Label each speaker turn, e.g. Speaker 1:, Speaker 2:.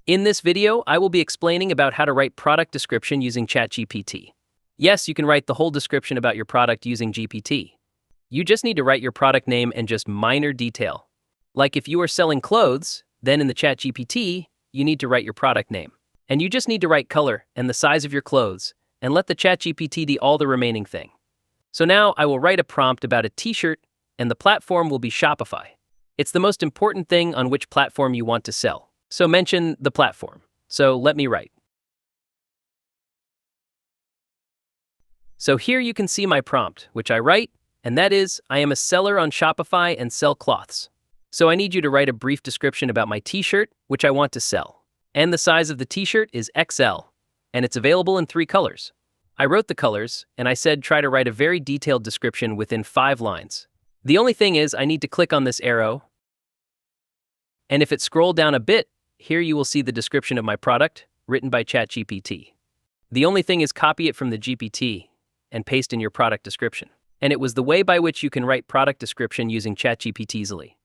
Speaker 1: In this video, I will be explaining about how to write product description using ChatGPT. Yes, you can write the whole description about your product using GPT. You just need to write your product name and just minor detail. Like if you are selling clothes, then in the ChatGPT, you need to write your product name. And you just need to write color and the size of your clothes, and let the ChatGPT do all the remaining thing. So now I will write a prompt about a t-shirt, and the platform will be Shopify. It's the most important thing on which platform you want to sell. So mention the platform. So let me write. So here you can see my prompt, which I write, and that is, I am a seller on Shopify and sell cloths. So I need you to write a brief description about my t-shirt, which I want to sell. And the size of the t-shirt is XL, and it's available in 3 colors. I wrote the colors, and I said try to write a very detailed description within 5 lines. The only thing is I need to click on this arrow, and if it scroll down a bit, here you will see the description of my product, written by ChatGPT. The only thing is copy it from the GPT and paste in your product description. And it was the way by which you can write product description using ChatGPT easily.